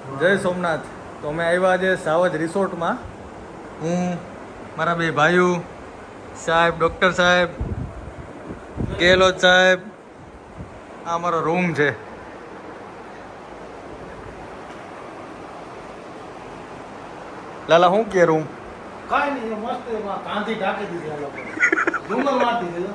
જય સોમનાથ. તો અમે આવ્યા આજે સાવજ રિસોર્ટમાં. હું, મારા બે ભાઈઓ, સાહેબ, ડૉક્ટર સાહેબ, ગેહલોત સાહેબ. આ અમારો રૂમ છે. લાલા શું કે રૂમ? કાંઈ નહીં, મસ્ત એમાં કાંધી ઢાંકી દીધી આ લોકો. ડુંગર મારી દીધો.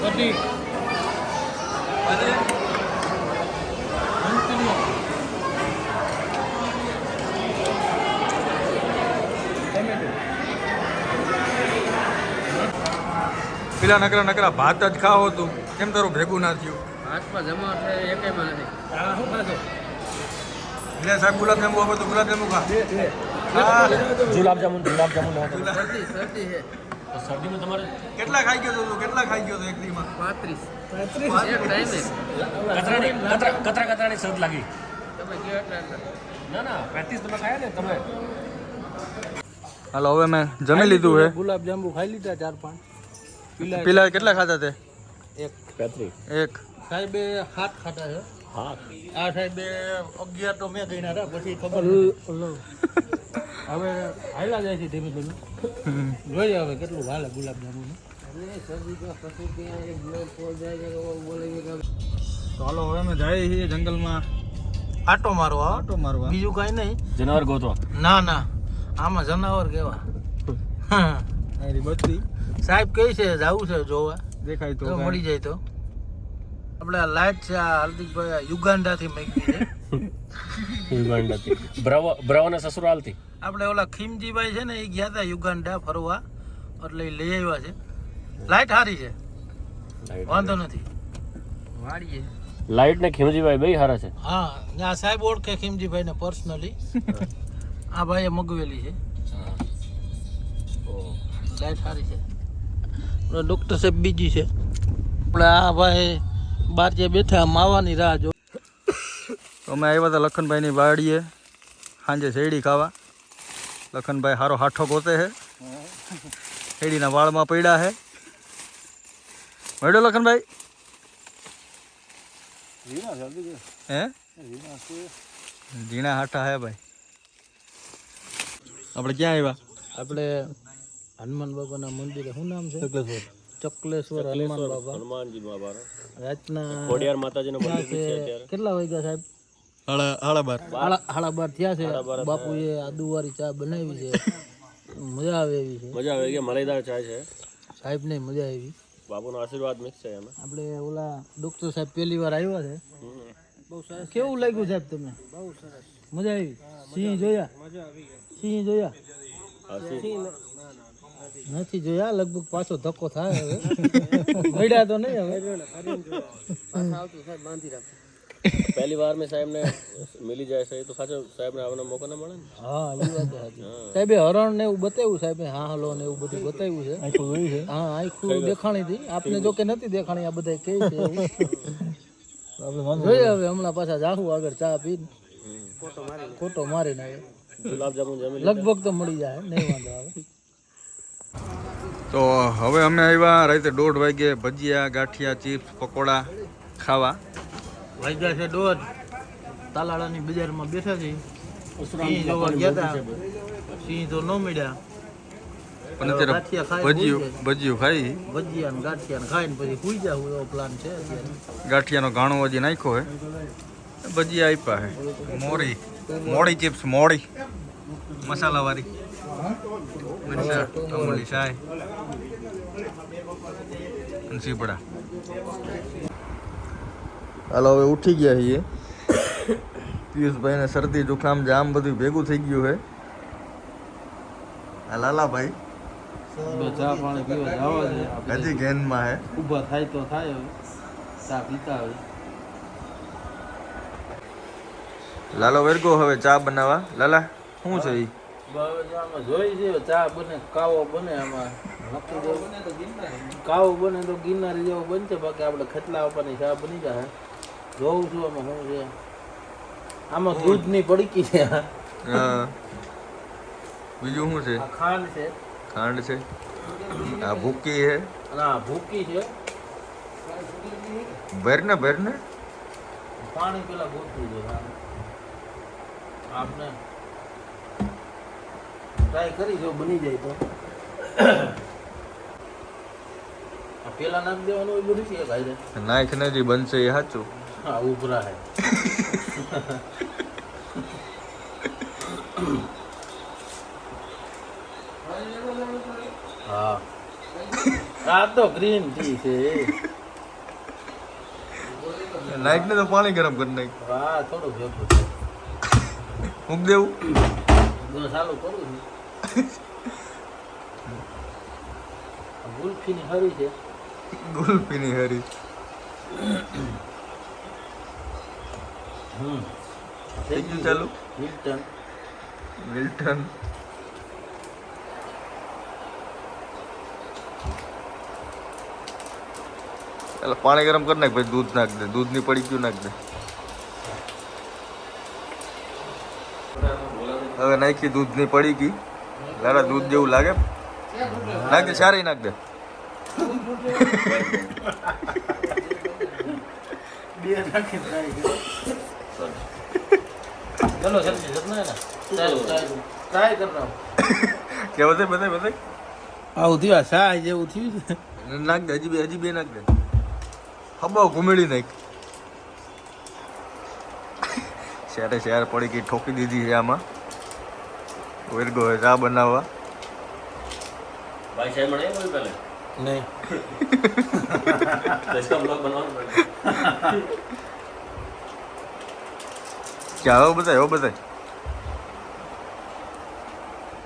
બધી પેલા નકરા નકરા ભાત જ ખાવો તું, કેમ તારું ભેગું ના થયું? હાથમાં જમા થાય એકેયમાં નથી. આ શું ખાશો? એટલે સાહેબ ગુલાબજાંબુ આપો તો ગુલાબજાંબુ ખા. ગુલાબજામુન શરદી છે તો શરદીમાં તમારે કેટલા ખાઈ ગયો તું? કેટલા ખાઈ ગયો તો એક દીમાં? 35 એક ટાઈમે કતરાની શરદ લાગી. તમે કયો એટલે ના 35 તમે ખાયા ને તમે. હાલો હવે મેં જમી લીધું છે. ગુલાબજાંબુ ખાઈ લીધા 4-5. પેલા કેટલા ખાધા તે? એક 35 એક. સાહેબે 7 ખાતા છે. હા આ સાહેબે 11 તો મેં ગઈ ના પછી ખબર હવે હાલ્યા જાય છે ધીમે ધીમે. જોઈએ હવે કેટલું હાલે ગુલાબજાંબુ. શરદી તો પછી ત્યાં એક બ્લોક પહોંચ જાય છે બોલે તો હાલો હવે અમે જઈએ છીએ જંગલમાં આટો મારવા. આટો મારવા. બીજું કાંઈ નહીં. જનાવર ગોતો. ના આમાં જનાવર કેવા. મારી બત્તી સાહેબ કહે છે જવું છે જોવા. દેખાય તો તો મળી જાય તો. આપણે આ લાઈટ છે આ હાર્દિકભાઈ યુગાન્ડાથી મૂકી છે. યુગાન્ડાથી બ્રાવાના સસુરાલથી. આપણે ઓલા ખીમજીભાઈ છે ને એ ગયા હતા યુગાન્ડા ફરવા, એટલે એ લઈ આવ્યા છે. લાઈટ સારી છે, વાંધો નથી. વાડીએ લાઈટ ને ખીમજીભાઈ બે હારા છે. હા આ સાહેબ ઓળખે ખીમજીભાઈને પર્સનલી. આ ભાઈએ મગવેલી છે. લાઈટ સારી છે. ડૉક્ટર સાહેબ બીજી છે. આપણે આ ભાઈ બહાર જે બેઠા માવાની રાહ જો. અમે આવ્યા હતા લખનભાઈની વાડીએ સાંજે શેરડી ખાવા. લખનભાઈ હારો હાઠો ગોતે છે. શેરડીના વાળમાં પડ્યા છે. મળ્યો લખનભાઈ? હે ઝીણા હાઠા હે ભાઈ. આપણે ક્યાં આવ્યા? આપણે હનુમાન બાબાના મંદિરે શું નામ છે? ચકલેશ્વર હનુમાન બાબા. હનુમાનજી બાબા રાતના ખોડિયાર માતાજીનું મંદિર છે અત્યારે. કેટલા વાગ્યા સાહેબ? 12:30. 12:30 થયા છે. બાપુએ આદુવાળી ચા બનાવી છે. મજા આવે એવી છે. મજા આવે કે મલાઈદાર ચાય છે. સાહેબ ને મજા આવી. બાપુનો આશીર્વાદ મિક્સ છે એમાં. આપણે ઓલા ડૉક્ટર સાહેબ પહેલી વાર આવ્યા છે. બહુ સરસ. કેવું લાગ્યું સાહેબ તમને? બહુ સરસ. મજા આવી. સિંહ જોયા? સિંહ જોયા? નથી જોયા. લગભગ પાછો ધક્કો થાય હવે. મળ્યા તો નહીં હવે. આવતું સાહેબ બાંધી રાખે. પહેલી વાર મેં સાહેબને મિલી જાય છે તો ખાસો સાહેબને આવવાનો મોકો ન મળે ને. હા એ વાત સાચી. સાહેબે હરણ ને એવું બતાવ્યું. સાહેબે હા હલો ને એવું બધું બતાવ્યું છે. હા આખું દેખાણી હતી. આપને જો કે નથી દેખાણી. આ બધા કહે છે એવું. જોઈએ હવે હમણાં પાછા જાહું આગળ ચા પીને ખોટો મારીને આવે. ગુલાબજામુન જમી લગભગ તો મળી જાય, નહીં વાંધો આવે. તો હવે અમે આવ્યા રાતે 1:30 વાગે ભજીયા, ગાંઠિયા, ચિપ્સ, પકોડા ખાવા. વાગ્યા છે 1:30. તાલાળાની બજારમાં બેઠા છે. સિંહ જોવા ગયા હતા. સિંહ તો ન મળ્યા. પણ અત્યારે ભજીયું ખાઈ. ભજીયા ને ગાંઠિયા ને ખાઈને પછી સુઈ જાવ એવો પ્લાન છે અત્યારે. ગાંઠિયાનો ઘાણો હજી નાખ્યો હે. ભજીયા આપ્યા હે. મોડી ચિપ્સ, મોડી મસાલાવાળી. અમૂલી ચાય અને સીપડા. હાલો હવે ઉઠી ગયા છીએ. પિયુષભાઈને શરદી જુખામ જામ બધું ભેગું થઈ ગયું છે. આ લાલાભાઈ ચા પાણી પીવા જવા છે. હજી ગેનમાં હે. ઊભા થાય તો થાય. હવે ચા પીતા હોય. લાલો વેરગો હવે ચા બનાવવા. લાલા શું છે એ? આમાં જોઈ છે ચા બને, કાવો બને. આમાં કાવો બને તો ગિરનારી જેવો બનશે. બાકી આપણે ખટલા ઉપરની ચા બની જાય. જોઉં છું આમાં શું છે. આમાં દૂધની પડીકી છે. હા બીજું શું છે? આ ખાંડ છે ખાંડ છે, આ ભૂકી છે, અને આ ભૂકી છે. ભરને ભરને પાણી પેલા ગોતવું છે આપને ટ્રાય કરી જો બની જાય તો. આ પેલા નાખ દેવાનું હોય બધું છે ભાઈ. નાખ નથી બનશે એ સાચું. હા ઉભરા હે. હા આ તો ગ્રીન ટી છે. નાખ ને તો પાણી ગરમ કરી નાખ. હા થોડું ભેગું છે. મૂક દેવું. હું ચાલુ કરું છું. ગુલ્ફીની હરી છે. ગુલ્ફીની હરી. થઈ ગયું ચાલુ. મિલ્ટન મિલ્ટન એટલે પાણી ગરમ કરી નાખ, પછી દૂધ નાખ દે. દૂધની પડી ગયું નાખ દે. હવે નાખી દૂધની પડી ગઈ. લારા દૂધ જેવું લાગે. નાખ દે, સારી નાખ દે. બે નાખી ચલો જલ્દી જतना है ना ટ્રાય કરતા કેવું છે બધાય બધાય આવું થયું શાહ જેવું થયું છે. નાખ દે. હજી બે નાખ દે. હબાવ ઘુમેડી નાખ. શેરે શેર પડી ગઈ, ઠોકી દીધી છે આમાં. વેરગો હે ચા બનાવવા. भाई चाय बनाए कोई पहले નહીં तो इसका ब्लॉग बनवाना पड़ेगा ક્યાં હવે બધાય હવે બધાય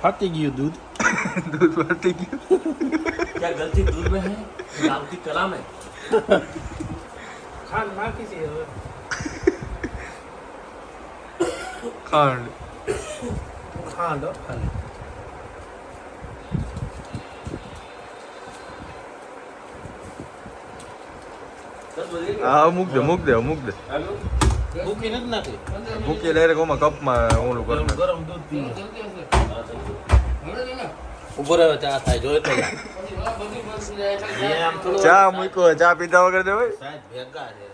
ફાટી ગયું દૂધ. દૂધ ફાટી ગયું. क्या गलती दूध में है नामती कला में ખાંડ નાખી છે હવે. ખાંડ ખાંડ ખાલી હા મૂક દે મૂક દે મૂક દે. ભૂકી નથી નાખી. મૂકી ડાયરેક્ટ ઓમાં કપમાં ઓલું કરી નાખ. ગરમ દૂધ પીવું. ઉભો રહ્યો ચા થાય જોઈ તો જા. આમ થોડું ચા મૂક્યો, ચા પીધા વગર જવાય. સાહેબ ભેગા છે.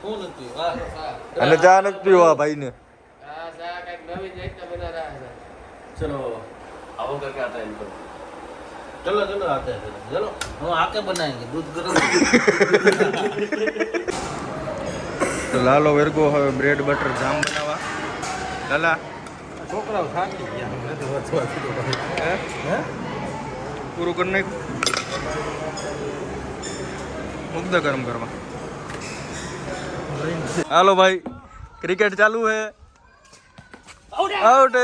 શું નથી વાહ અને ચા નથી પીવા ભાઈ ને. चलो आओ करके आता है इनको चलो चलो आते हैं चलो हम आके बनाएंगे दूध गरम. તો લાલો વેરગો હવે બ્રેડ બટર જામ બનાવવા. લાલા છોકરાઓ થાકી ગયા. હે પૂરું કરી નાખ. મૂક દે ગરમ કરવા. હાલો ભાઈ ક્રિકેટ ચાલુ है. आउट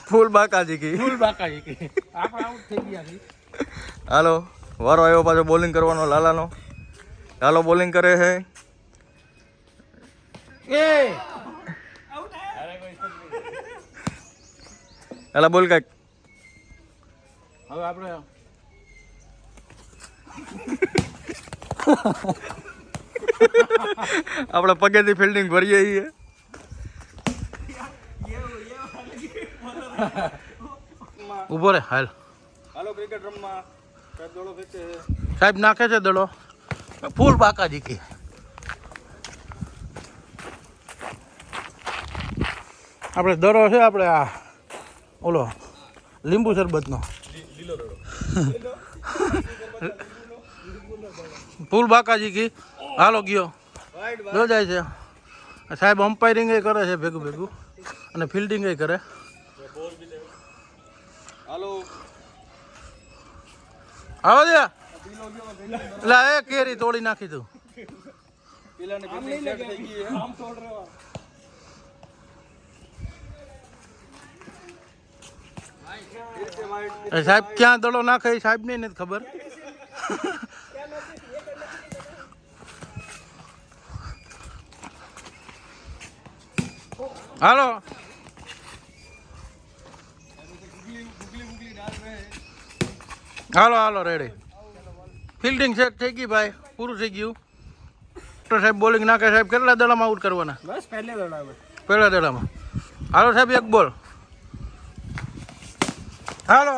ફૂલ બાકાજી કી. ફૂલ બાકાજી કે આપણે આઉટ થઈ ગયા છે. હાલો વારો આવ્યો પાછો બોલિંગ કરવાનો લાલાનો. લાલો બોલિંગ કરે છે. એ હાલા બોલ કાંઈક. હવે આપણે આપણે પગેથી ફિલ્ડિંગ ભરીએ છીએ. ઉભો રે હાલ. હાલો ક્રિકેટ રમવા. દડો ફેંકે છે. સાહેબ નાખે છે દડો. ફૂલ બાકાજી કે આપણે દડો છે આપણે આ ઓલો લીંબુ શરબતનો ફૂલ બાકાજી કી. હાલો ગયો જો જાય છે. સાહેબ અમ્પાયરિંગ કરે છે ભેગું ભેગું અને ફિલ્ડિંગ કરે. હાલો આવો દે એટલે એ કેરી તોડી નાખી તું. પેલાની ફિલ્ડિંગ સેટ થઈ ગઈ છે. આમ તોડ રહ્યો. સાહેબ ક્યાં દડો નાખે એ સાહેબ ને નથી ખબર. હાલો હાલો હાલો રેડી. ફિલ્ડિંગ સેટ થઈ ગઈ ભાઈ પૂરું થઈ ગયું. ડૉક્ટર સાહેબ બોલિંગ નાખે સાહેબ કેટલા દડામાં આઉટ કરવાના? બસ પહેલે દડામાં. પહેલા દડામાં. હાલો સાહેબ એક બોલ. હાલો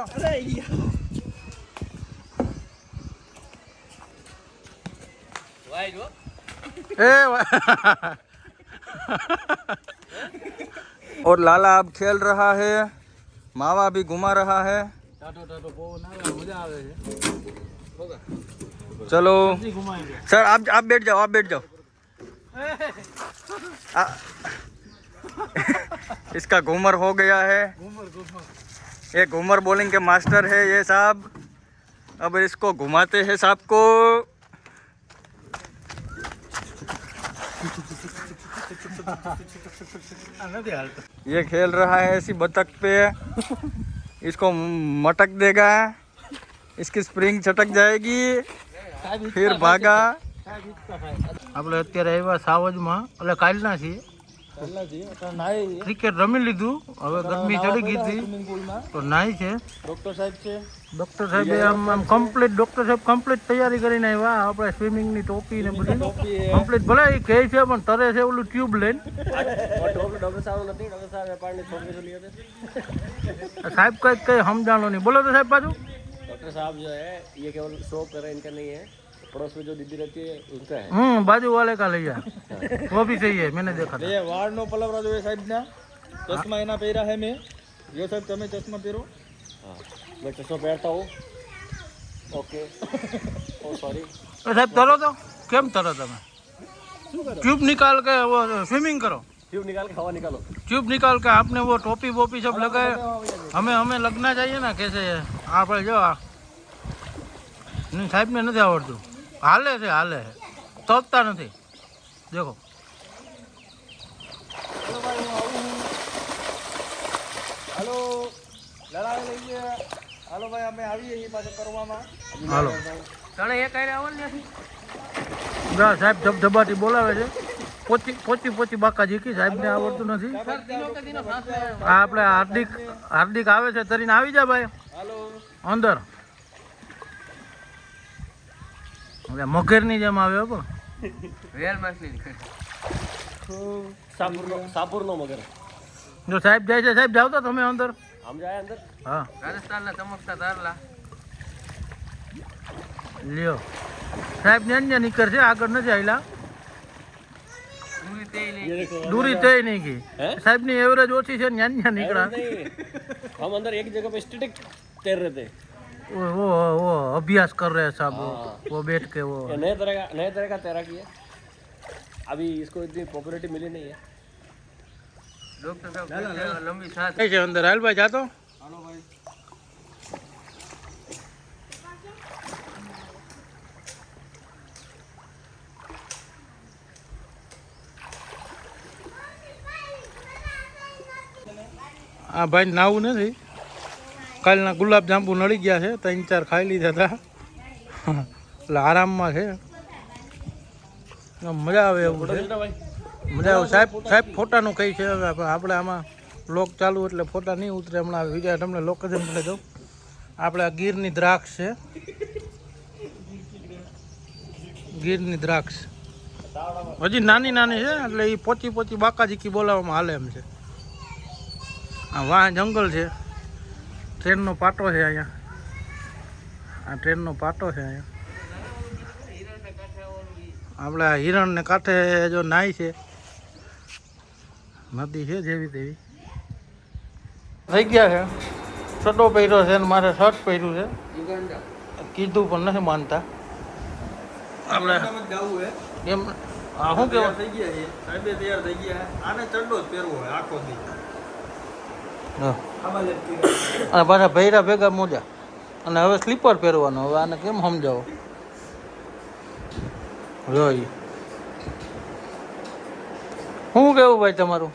ए और लाला अब खेल रहा है, मावा भी घुमा रहा है. चलो सर आप बैठ जाओ, आप बैठ जाओ. इसका घूमर हो गया है. ये घूमर बॉलिंग के मास्टर है ये साहब. अब इसको घुमाते हैं साहब को. ये खेल रहा है ऐसी बतख पे. इसको मटक देगा, इसकी स्प्रिंग छटक जाएगी, फिर भागा. આપણે અત્યારે આવ્યા સાવજમાં, એટલે કાલના છીએ. ક્રિકેટ રમી લીધું, હવે ગરમી ચડી ગઈ હતી તો નાઈ છે. ડૉક્ટર સાહેબ આમ કમ્પ્લીટ ડૉક્ટર સાહેબ કમ્પ્લીટ તૈયારી કરીને આવ્યા. આપણે સ્વિમિંગની ટોપી ને બધી કમ્પ્લીટ. ભલે એ કહે છે પણ તરે છે ઓલું ટ્યુબ લઈને. સાહેબ કઈ સમજાણો નહીં. બોલો તો સાહેબ પાછું. डॉक्टर साहब जो है ये केवल शो कर रहे हैं, इनका नहीं है. पड़ोस में जो दीदी रहती है उनका है. बाजू वाले का ले जा, वो भी सही है, मैंने देखा था. ये वार नो पलवरा जो है साहब ना चश्मा एना પહેરા है मैं जो साहब તમે ચશ્મા પહેરો. हाँ मैं चश्मा पहनता हूँ. ओके ओ सॉरी. साहब तरो तो केम तरो તમે? ट्यूब निकाल के वो स्विमिंग करो. ट्यूब निकाल के हवा निकालो. ट्यूब निकाल के आपने वो टोपी वोपी सब लगाए. हमें लगना चाहिए ना कैसे आप जो नहीं साहब ने नहीं आवड़તું. हाले છે તરતા નથી. देखो હાલો લડાઈ લઈ ગયા. હાલો ભાઈ અમે આવીએ એ પાછો કરવામાં. હાલો તને એક આઈ આવલ નથી. સાહેબ ધબધબાટી બોલાવે છે. પોચી બાકા જીકી. સાહેબને આવડતું નથી. આ આપણે હાર્દિક આવે છે, તરીને આવી જા ભાઈ અંદર. મગરની જેમ આવ્યો પણ રિયલ માછલી सापुर नो मगर. જો સાહેબ જાય છે, સાહેબ જાવ તો તમે અંદર. हम जाए अंदर. હા રાજસ્થાનના ચમકતા તારલા લ્યો સાહેબ ન્યા નીકળશે, આગળ નથી આવેલા. दूरी तय नहीं की. साहब ની एवरेज ઓછી છે, ન્યા નીકળ્યા. हम अंदर एक जगह पे स्टैटिक तैर रहे थे. वो अभ्यास कर रहे हैं साहब. वो बैठ के वो नए तरह का तैराकी है. अभी इसको इतनी पॉपुलैरिटी मिली नहीं है. ડોક્ટર સાહેબ લંબી સાથ કઈ છે અંદર? હાલ ભાઈ જાતો. આ ભાઈ નાવું નથી. કાલના ગુલાબ જાંબુ નડી ગયા છે, 3-4 ખાઈ લીધા હતા એટલે આરામમાં છે. મજા આવે એવું છે. મજા આવે. સાહેબ ફોટાનું કઈ છે. હવે આપણે આમાં લોક ચાલુ એટલે ફોટા નહીં ઉતરે. હમણાં બીજા તમને લોકેશન મળે દઉં. આપણે આ ગીરની દ્રાક્ષ છે, ગીરની દ્રાક્ષ હજી નાની છે એટલે એ પોચી બાકાજીકી બોલાવવામાં હાલે એમ છે. આ વાહ જંગલ છે. ટ્રેનનો પાટો છે અહીંયા. આ ટ્રેનનો પાટો છે અહીંયા. આપણે આ હિરણને કાંઠે જો નાય છે, નદી છે જેવી તેવી. થઈ ગયા છે. ચડ્ડો પહેર્યો છે ને મારે શર્ટ પહેર્યું છે. કીધું પણ નથી માનતા. આપણે એમ હા શું કહેવાય થઈ ગયા છે સાહેબે તૈયાર થઈ ગયા. આને ચડ્ડો જ પહેરવો હોય આખો દી. હા. આમાં લટકી અને પાછા ભૈરા ભેગા મોજા. અને હવે સ્લીપર પહેરવાનો. હવે આને કેમ સમજાવો? જોઈ શું કેવું ભાઈ તમારું?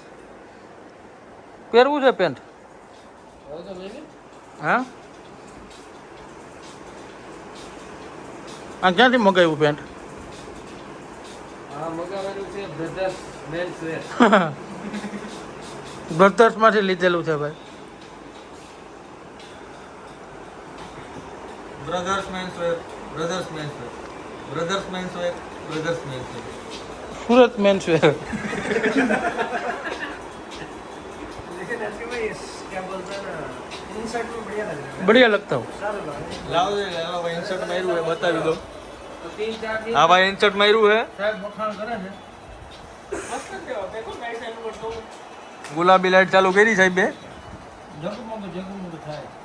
પહેરવું છે પેન્ટ? હા આ ક્યાંથી મગાવ્યું પેન્ટ? હા મગાવેલું છે બ્રધર્સ મેન્સ વેર. બ્રધર્સમાંથી લીધેલું છે ભાઈ. Brothers men's wear, brothers men's wear, brothers men's wear. Brothers में से सूरत मेंस वेयर लेकिन ऐसे में क्या बोलते हैं ना इनसाइड में बढ़िया लग रहा है बढ़िया लगता हूँ लाओ दे लाओ भाई इंसर्ट मार्યું है बताવી દો तो 3-4 दिन આ ભાઈ ઇન્સર્ટ માર્યું है સાહેબ વખાણ કરે છે ગુલાબી લાઈટ ચાલુ કરી સાહેબ બે જગમગ થાય